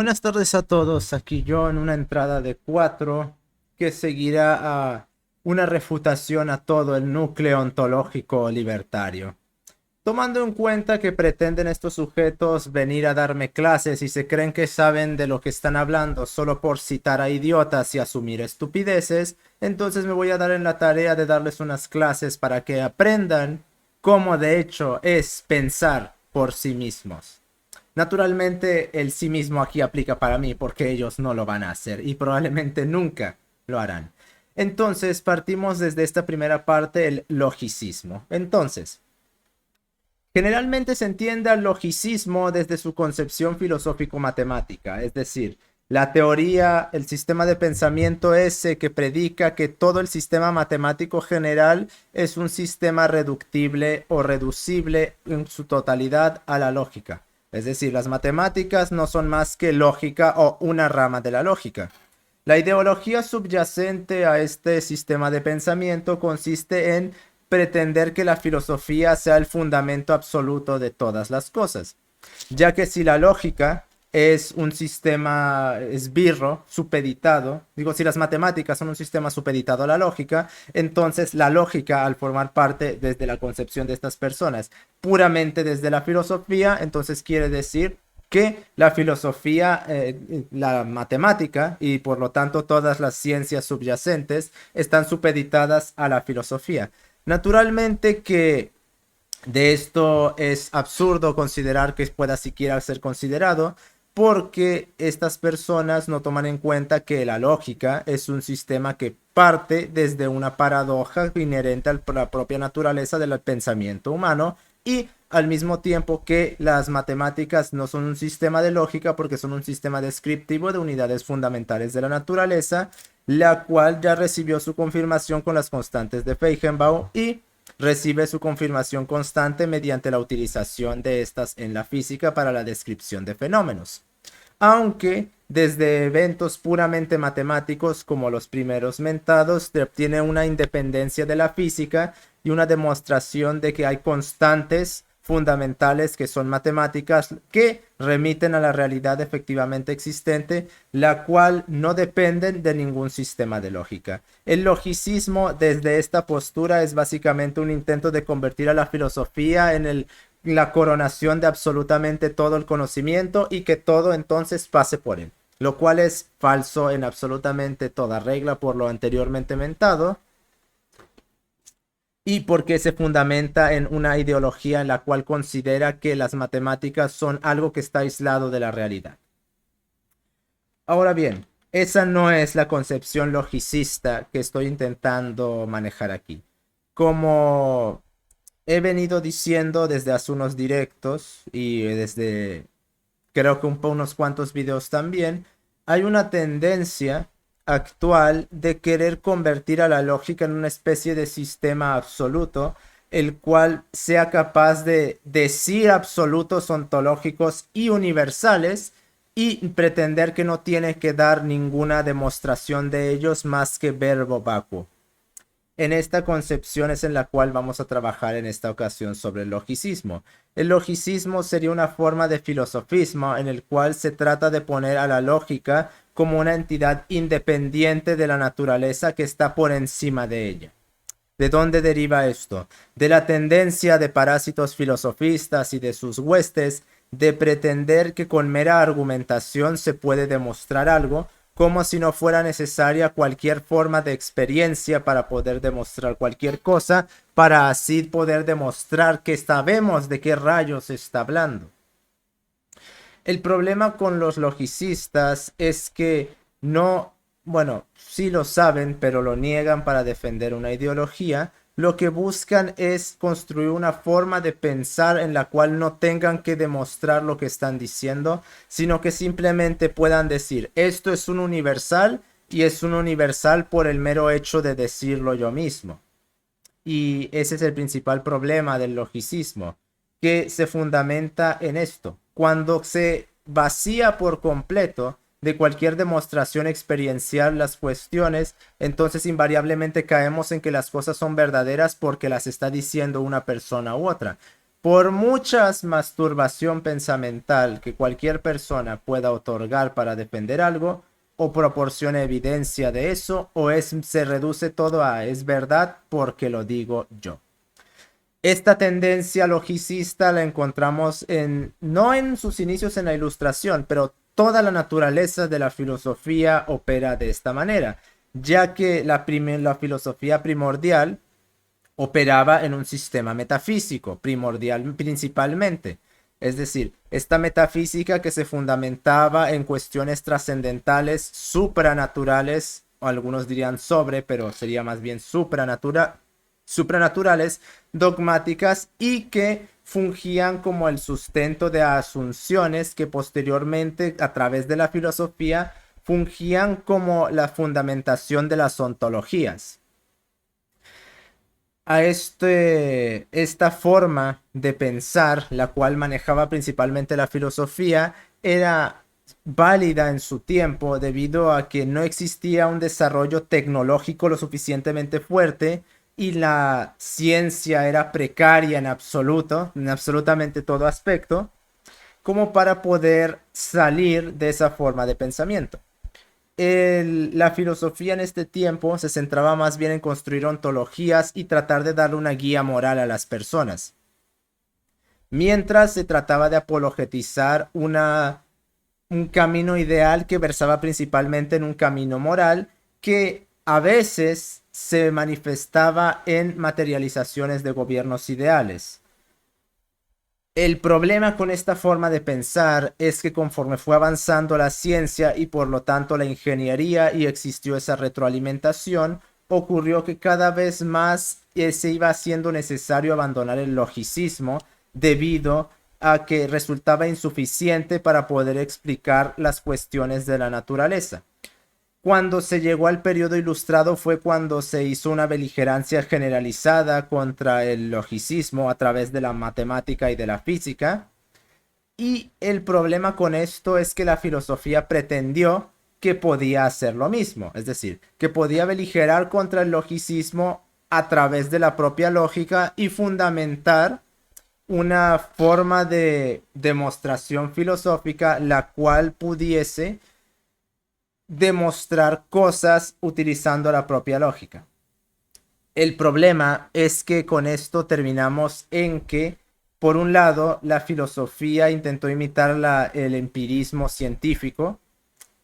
Buenas tardes a todos, aquí yo en una entrada de 4 que seguirá a una refutación a todo el núcleo ontológico libertario. Tomando en cuenta que pretenden estos sujetos venir a darme clases y se creen que saben de lo que están hablando solo por citar a idiotas y asumir estupideces, entonces me voy a dar en la tarea de darles unas clases para que aprendan cómo de hecho es pensar por sí mismos. Naturalmente, el sí mismo aquí aplica para mí porque ellos no lo van a hacer y probablemente nunca lo harán. Entonces, partimos desde esta primera parte, el logicismo. Entonces, generalmente se entiende al logicismo desde su concepción filosófico-matemática, es decir, la teoría, el sistema de pensamiento ese que predica que todo el sistema matemático general es un sistema reductible o reducible en su totalidad a la lógica. Es decir, las matemáticas no son más que lógica o una rama de la lógica. La ideología subyacente a este sistema de pensamiento consiste en pretender que la filosofía sea el fundamento absoluto de todas las cosas, ya que si la lógica es un sistema esbirro, supeditado, digo, si las matemáticas son un sistema supeditado a la lógica, entonces la lógica, al formar parte desde la concepción de estas personas, puramente desde la filosofía, entonces quiere decir que la filosofía, la matemática y por lo tanto todas las ciencias subyacentes están supeditadas a la filosofía. Naturalmente que de esto es absurdo considerar que pueda siquiera ser considerado porque estas personas no toman en cuenta que la lógica es un sistema que parte desde una paradoja inherente a la propia naturaleza del pensamiento humano y al mismo tiempo que las matemáticas no son un sistema de lógica porque son un sistema descriptivo de unidades fundamentales de la naturaleza, la cual ya recibió su confirmación con las constantes de Feigenbaum y recibe su confirmación constante mediante la utilización de estas en la física para la descripción de fenómenos. Aunque desde eventos puramente matemáticos como los primeros mentados se obtiene una independencia de la física y una demostración de que hay constantes fundamentales que son matemáticas que remiten a la realidad efectivamente existente, la cual no dependen de ningún sistema de lógica. El logicismo desde esta postura es básicamente un intento de convertir a la filosofía en la coronación de absolutamente todo el conocimiento y que todo entonces pase por él, lo cual es falso en absolutamente toda regla por lo anteriormente mentado y porque se fundamenta en una ideología en la cual considera que las matemáticas son algo que está aislado de la realidad. Ahora bien, esa no es la concepción logicista que estoy intentando manejar aquí. Como he venido diciendo desde hace unos directos y desde creo que unos cuantos videos también, hay una tendencia actual de querer convertir a la lógica en una especie de sistema absoluto, el cual sea capaz de decir absolutos ontológicos y universales y pretender que no tiene que dar ninguna demostración de ellos más que verbo vacuo. En esta concepción es en la cual vamos a trabajar en esta ocasión sobre el logicismo. El logicismo sería una forma de filosofismo en el cual se trata de poner a la lógica como una entidad independiente de la naturaleza que está por encima de ella. ¿De dónde deriva esto? De la tendencia de parásitos filosofistas y de sus huestes de pretender que con mera argumentación se puede demostrar algo, como si no fuera necesaria cualquier forma de experiencia para poder demostrar cualquier cosa, para así poder demostrar que sabemos de qué rayos se está hablando. El problema con los logicistas es que no, bueno, sí lo saben, pero lo niegan para defender una ideología. Lo que buscan es construir una forma de pensar en la cual no tengan que demostrar lo que están diciendo, sino que simplemente puedan decir, esto es un universal y es un universal por el mero hecho de decirlo yo mismo. Y ese es el principal problema del logicismo, que se fundamenta en esto. Cuando se vacía por completo de cualquier demostración experiencial las cuestiones, entonces invariablemente caemos en que las cosas son verdaderas porque las está diciendo una persona u otra. Por muchas masturbación pensamental que cualquier persona pueda otorgar para defender algo, o proporciona evidencia de eso, se reduce todo a es verdad porque lo digo yo. Esta tendencia logicista la encontramos no en sus inicios en la Ilustración, pero toda la naturaleza de la filosofía opera de esta manera, ya que la filosofía primordial operaba en un sistema metafísico, primordial principalmente. Es decir, esta metafísica que se fundamentaba en cuestiones trascendentales, supranaturales, o algunos dirían sobre, pero sería más bien supranaturales, dogmáticas y que fungían como el sustento de asunciones que posteriormente, a través de la filosofía, fungían como la fundamentación de las ontologías. Esta forma de pensar, la cual manejaba principalmente la filosofía, era válida en su tiempo debido a que no existía un desarrollo tecnológico lo suficientemente fuerte y la ciencia era precaria en absoluto, en absolutamente todo aspecto, como para poder salir de esa forma de pensamiento. La filosofía en este tiempo se centraba más bien en construir ontologías y tratar de darle una guía moral a las personas, mientras se trataba de apologetizar un camino ideal que versaba principalmente en un camino moral que a veces se manifestaba en materializaciones de gobiernos ideales. El problema con esta forma de pensar es que conforme fue avanzando la ciencia y por lo tanto la ingeniería y existió esa retroalimentación, ocurrió que cada vez más se iba haciendo necesario abandonar el logicismo debido a que resultaba insuficiente para poder explicar las cuestiones de la naturaleza. Cuando se llegó al periodo ilustrado fue cuando se hizo una beligerancia generalizada contra el logicismo a través de la matemática y de la física. Y el problema con esto es que la filosofía pretendió que podía hacer lo mismo, es decir, que podía beligerar contra el logicismo a través de la propia lógica y fundamentar una forma de demostración filosófica la cual pudiese demostrar cosas utilizando la propia lógica. El problema es que con esto terminamos en que, por un lado, la filosofía intentó imitar el empirismo científico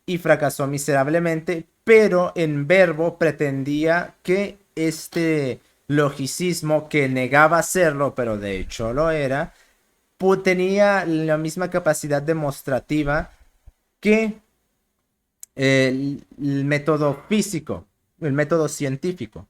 y fracasó miserablemente, pero en verbo pretendía que este logicismo que negaba serlo, pero de hecho lo era, tenía la misma capacidad demostrativa que el método físico, el método científico.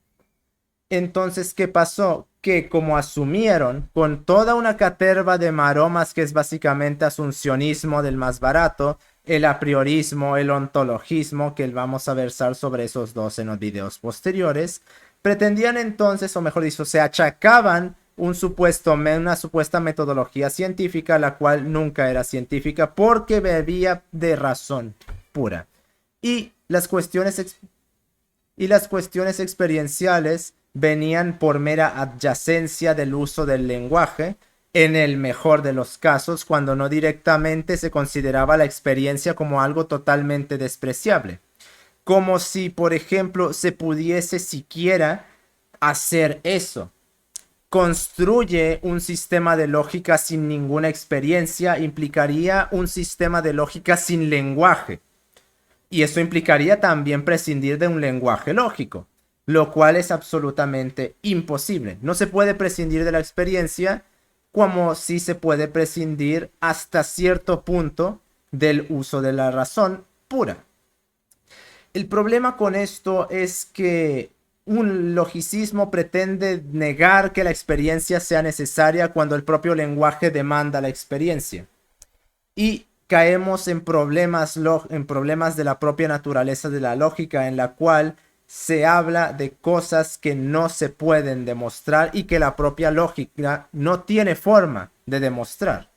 Entonces, ¿qué pasó? Que como asumieron con toda una caterva de maromas que es básicamente asuncionismo del más barato, el apriorismo, el ontologismo, que vamos a versar sobre esos dos en los videos posteriores, pretendían entonces, o mejor dicho, se achacaban una supuesta metodología científica, la cual nunca era científica porque bebía de razón pura. Y las cuestiones experienciales venían por mera adyacencia del uso del lenguaje, en el mejor de los casos, cuando no directamente se consideraba la experiencia como algo totalmente despreciable. Como si, por ejemplo, se pudiese siquiera hacer eso. Construye un sistema de lógica sin ninguna experiencia, implicaría un sistema de lógica sin lenguaje. Y eso implicaría también prescindir de un lenguaje lógico, lo cual es absolutamente imposible. No se puede prescindir de la experiencia, como sí se puede prescindir hasta cierto punto del uso de la razón pura. El problema con esto es que un logicismo pretende negar que la experiencia sea necesaria cuando el propio lenguaje demanda la experiencia. Y caemos en problemas de la propia naturaleza de la lógica, en la cual se habla de cosas que no se pueden demostrar y que la propia lógica no tiene forma de demostrar.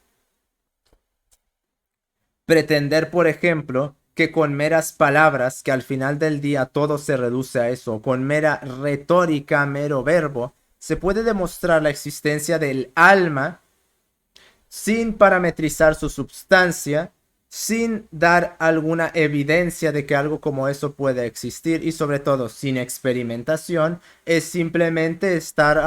Pretender, por ejemplo, que con meras palabras, que al final del día todo se reduce a eso, con mera retórica, mero verbo, se puede demostrar la existencia del alma, sin parametrizar su substancia, sin dar alguna evidencia de que algo como eso puede existir y sobre todo sin experimentación, es simplemente estar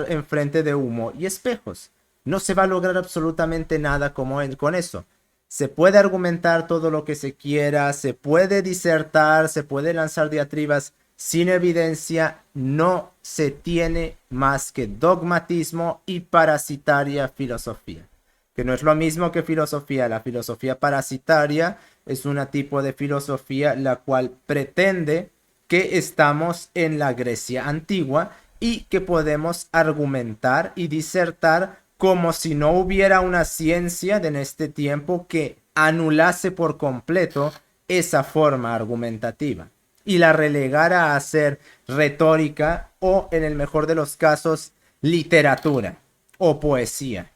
enfrente de humo y espejos. No se va a lograr absolutamente nada con eso. Se puede argumentar todo lo que se quiera, se puede disertar, se puede lanzar diatribas. Sin evidencia no se tiene más que dogmatismo y parasitaria filosofía, que no es lo mismo que filosofía. La filosofía parasitaria es un tipo de filosofía la cual pretende que estamos en la Grecia antigua y que podemos argumentar y disertar como si no hubiera una ciencia en este tiempo que anulase por completo esa forma argumentativa y la relegara a ser retórica o, en el mejor de los casos, literatura o poesía.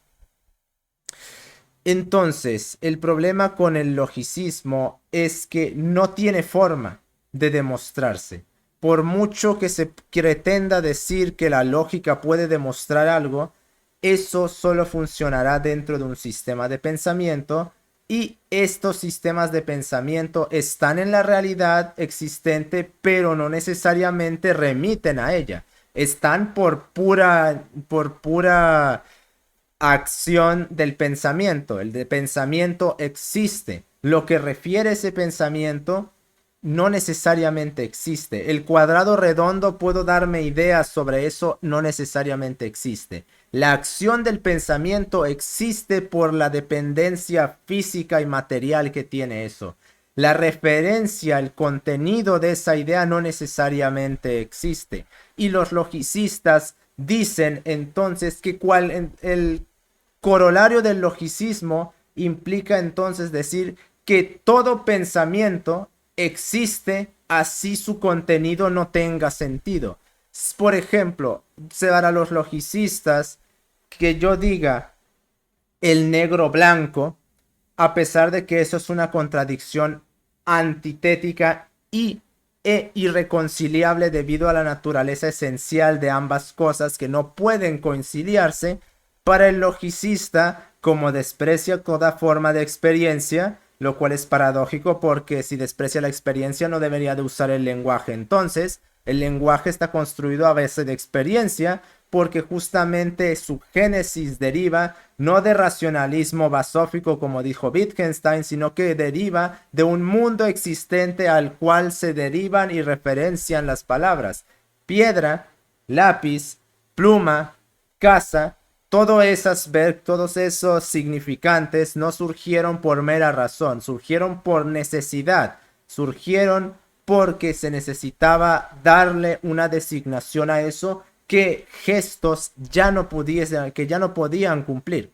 Entonces, el problema con el logicismo es que no tiene forma de demostrarse. Por mucho que se pretenda decir que la lógica puede demostrar algo, eso solo funcionará dentro de un sistema de pensamiento y estos sistemas de pensamiento están en la realidad existente, pero no necesariamente remiten a ella. Están por pura acción del pensamiento. El de pensamiento existe. Lo que refiere ese pensamiento no necesariamente existe. El cuadrado redondo, puedo darme ideas sobre eso, no necesariamente existe. La acción del pensamiento existe por la dependencia física y material que tiene eso. La referencia, el contenido de esa idea no necesariamente existe. Y los logicistas dicen entonces que el corolario del logicismo implica entonces decir que todo pensamiento existe así su contenido no tenga sentido. Por ejemplo, para los logicistas, que yo diga el negro blanco, a pesar de que eso es una contradicción antitética e irreconciliable debido a la naturaleza esencial de ambas cosas que no pueden conciliarse, para el logicista, como desprecia toda forma de experiencia, lo cual es paradójico porque si desprecia la experiencia no debería de usar el lenguaje. Entonces, el lenguaje está construido a base de experiencia porque justamente su génesis deriva no de racionalismo basófico como dijo Wittgenstein, sino que deriva de un mundo existente al cual se derivan y referencian las palabras. Piedra, lápiz, pluma, casa. Todos esos significantes no surgieron por mera razón, surgieron por necesidad, surgieron porque se necesitaba darle una designación a eso que gestos que ya no podían cumplir.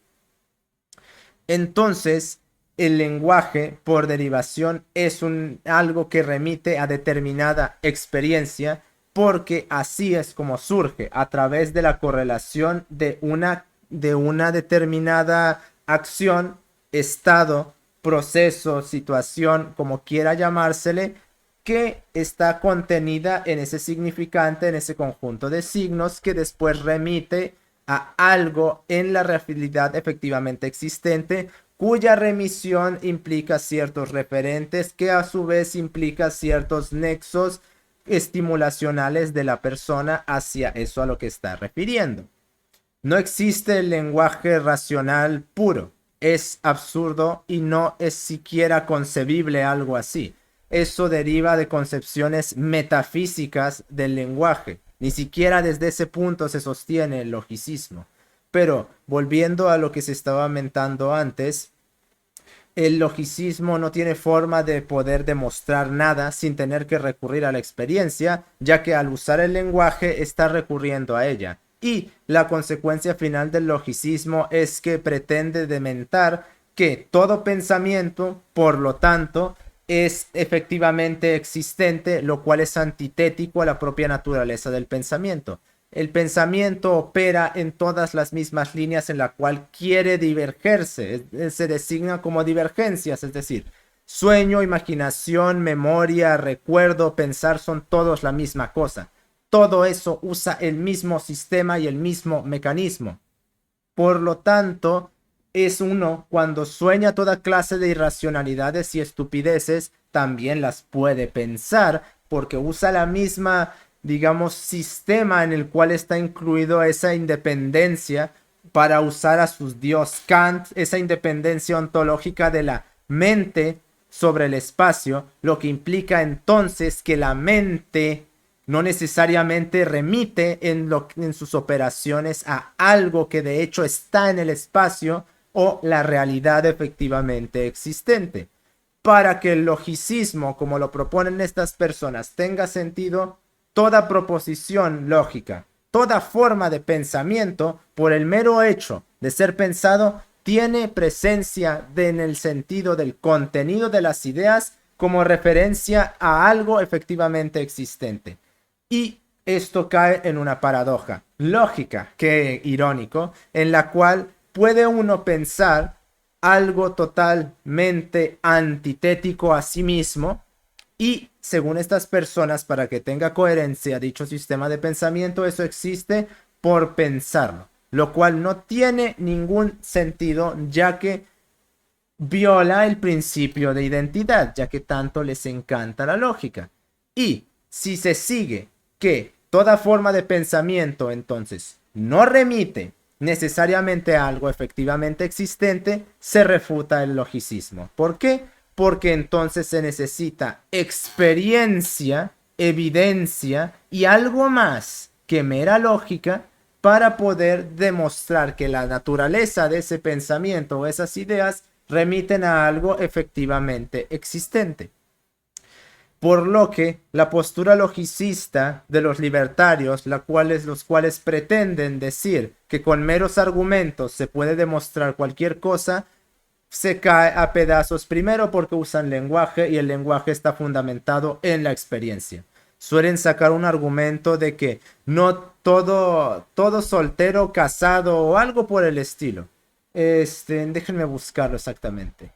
Entonces, el lenguaje, por derivación, es algo que remite a determinada experiencia, porque así es como surge, a través de la correlación de una determinada acción, estado, proceso, situación, como quiera llamársele, que está contenida en ese significante, en ese conjunto de signos que después remite a algo en la realidad efectivamente existente, cuya remisión implica ciertos referentes que a su vez implica ciertos nexos estimulacionales de la persona hacia eso a lo que está refiriendo. No existe el lenguaje racional puro. Es absurdo y no es siquiera concebible algo así. Eso deriva de concepciones metafísicas del lenguaje. Ni siquiera desde ese punto se sostiene el logicismo. Pero, volviendo a lo que se estaba mentando antes, el logicismo no tiene forma de poder demostrar nada sin tener que recurrir a la experiencia, ya que al usar el lenguaje está recurriendo a ella. Y la consecuencia final del logicismo es que pretende dementar que todo pensamiento, por lo tanto, es efectivamente existente, lo cual es antitético a la propia naturaleza del pensamiento. El pensamiento opera en todas las mismas líneas en la cual quiere divergerse, se designa como divergencias, es decir, sueño, imaginación, memoria, recuerdo, pensar son todos la misma cosa. Todo eso usa el mismo sistema y el mismo mecanismo. Por lo tanto, es uno cuando sueña toda clase de irracionalidades y estupideces, también las puede pensar porque usa la misma, digamos, sistema en el cual está incluido esa independencia para usar a sus dios Kant, esa independencia ontológica de la mente sobre el espacio, lo que implica entonces que la mente no necesariamente remite en sus operaciones a algo que de hecho está en el espacio o la realidad efectivamente existente. Para que el logicismo, como lo proponen estas personas, tenga sentido, toda proposición lógica, toda forma de pensamiento, por el mero hecho de ser pensado, tiene presencia en el sentido del contenido de las ideas como referencia a algo efectivamente existente. Y esto cae en una paradoja lógica, que irónico, en la cual puede uno pensar algo totalmente antitético a sí mismo y según estas personas, para que tenga coherencia dicho sistema de pensamiento, eso existe por pensarlo, lo cual no tiene ningún sentido ya que viola el principio de identidad, ya que tanto les encanta la lógica. Y si se sigue que toda forma de pensamiento entonces no remite necesariamente a algo efectivamente existente, se refuta el logicismo. ¿Por qué? Porque entonces se necesita experiencia, evidencia y algo más que mera lógica para poder demostrar que la naturaleza de ese pensamiento o esas ideas remiten a algo efectivamente existente. Por lo que la postura logicista de los libertarios, los cuales pretenden decir que con meros argumentos se puede demostrar cualquier cosa, se cae a pedazos primero porque usan lenguaje y el lenguaje está fundamentado en la experiencia. Suelen sacar un argumento de que no todo soltero, casado o algo por el estilo. Déjenme buscarlo exactamente.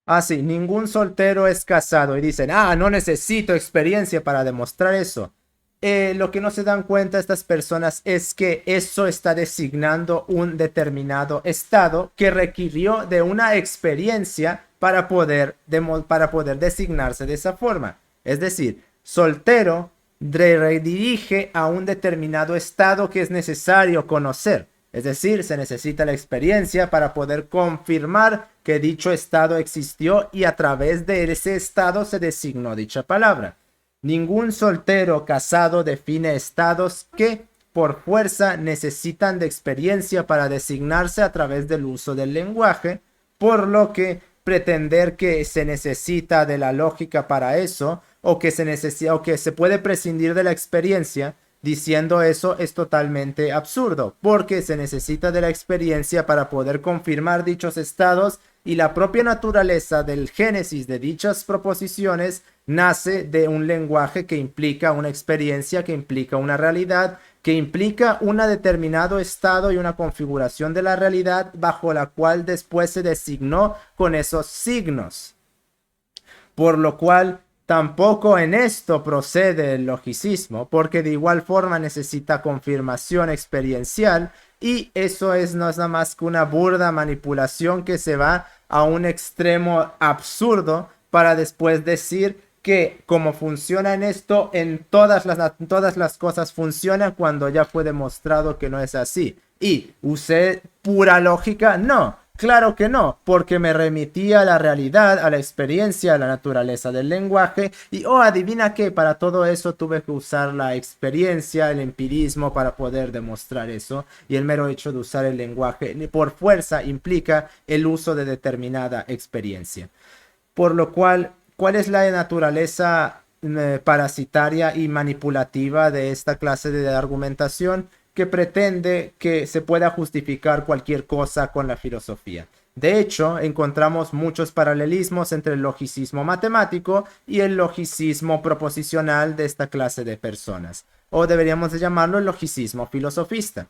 Ah, sí, ningún soltero es casado y dicen, no necesito experiencia para demostrar eso. Lo que no se dan cuenta estas personas es que eso está designando un determinado estado que requirió de una experiencia para poder designarse de esa forma. Es decir, soltero redirige a un determinado estado que es necesario conocer. Es decir, se necesita la experiencia para poder confirmar que dicho estado existió y a través de ese estado se designó dicha palabra. Ningún soltero casado define estados que por fuerza necesitan de experiencia para designarse a través del uso del lenguaje, por lo que pretender que se necesita de la lógica para eso o que se puede prescindir de la experiencia diciendo eso es totalmente absurdo, porque se necesita de la experiencia para poder confirmar dichos estados y la propia naturaleza del génesis de dichas proposiciones nace de un lenguaje que implica una experiencia, que implica una realidad, que implica un determinado estado y una configuración de la realidad bajo la cual después se designó con esos signos. Por lo cual tampoco en esto procede el logicismo, porque de igual forma necesita confirmación experiencial y eso no es nada más que una burda manipulación que se va a un extremo absurdo para después decir que como funciona en esto, en todas las cosas funciona cuando ya fue demostrado que no es así. ¿Y usé pura lógica? No. Claro que no, porque me remitía a la realidad, a la experiencia, a la naturaleza del lenguaje y, adivina qué, para todo eso tuve que usar la experiencia, el empirismo para poder demostrar eso y el mero hecho de usar el lenguaje por fuerza implica el uso de determinada experiencia. Por lo cual, ¿cuál es la naturaleza parasitaria y manipulativa de esta clase de argumentación? Que pretende que se pueda justificar cualquier cosa con la filosofía. De hecho, encontramos muchos paralelismos entre el logicismo matemático y el logicismo proposicional de esta clase de personas, o deberíamos de llamarlo el logicismo filosofista,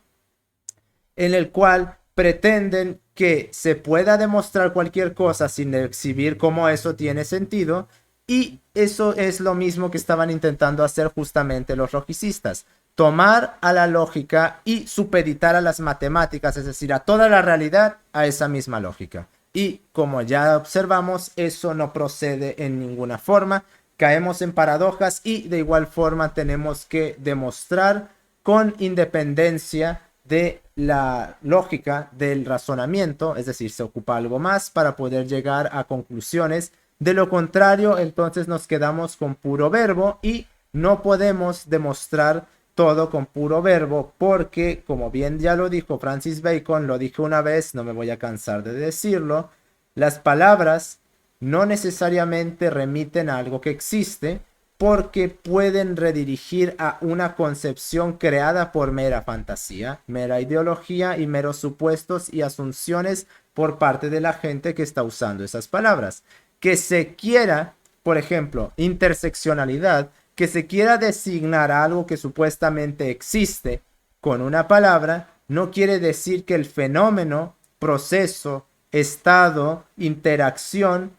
en el cual pretenden que se pueda demostrar cualquier cosa sin exhibir cómo eso tiene sentido, y eso es lo mismo que estaban intentando hacer justamente los logicistas. tomar a la lógica y supeditar a las matemáticas, es decir, a toda la realidad, a esa misma lógica. Y como ya observamos, eso no procede en ninguna forma. Caemos en paradojas y de igual forma tenemos que demostrar con independencia de la lógica del razonamiento, es decir, se ocupa algo más para poder llegar a conclusiones. De lo contrario, entonces nos quedamos con puro verbo y no podemos demostrar todo con puro verbo porque, como bien ya lo dijo Francis Bacon, lo dije una vez, no me voy a cansar de decirlo, las palabras no necesariamente remiten a algo que existe porque pueden redirigir a una concepción creada por mera fantasía, mera ideología y meros supuestos y asunciones por parte de la gente que está usando esas palabras. Que se quiera, por ejemplo, interseccionalidad, que se quiera designar a algo que supuestamente existe con una palabra, no quiere decir que el fenómeno, proceso, estado, interacción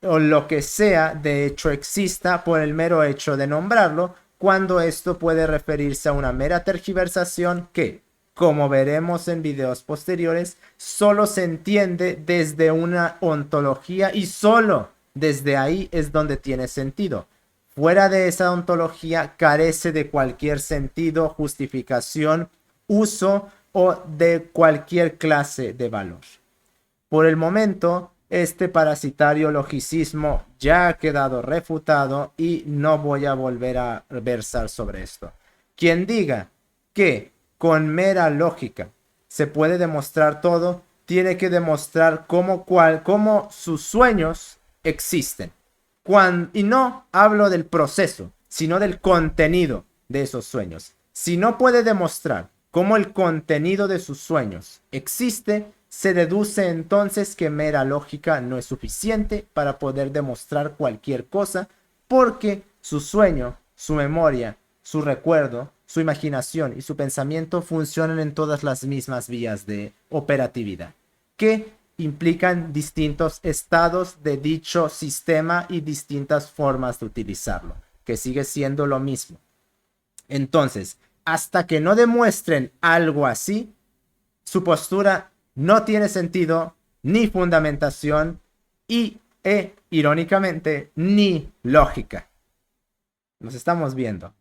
o lo que sea de hecho exista por el mero hecho de nombrarlo, cuando esto puede referirse a una mera tergiversación que, como veremos en videos posteriores, solo se entiende desde una ontología y solo desde ahí es donde tiene sentido. Fuera de esa ontología carece de cualquier sentido, justificación, uso o de cualquier clase de valor. Por el momento, este parasitario logicismo ya ha quedado refutado y no voy a volver a versar sobre esto. Quien diga que con mera lógica se puede demostrar todo, tiene que demostrar cómo sus sueños existen. Y no hablo del proceso, sino del contenido de esos sueños. Si no puede demostrar cómo el contenido de sus sueños existe, se deduce entonces que mera lógica no es suficiente para poder demostrar cualquier cosa, porque su sueño, su memoria, su recuerdo, su imaginación y su pensamiento funcionan en todas las mismas vías de operatividad, que implican distintos estados de dicho sistema y distintas formas de utilizarlo, que sigue siendo lo mismo. Entonces, hasta que no demuestren algo así, su postura no tiene sentido, ni fundamentación irónicamente, ni lógica. Nos estamos viendo.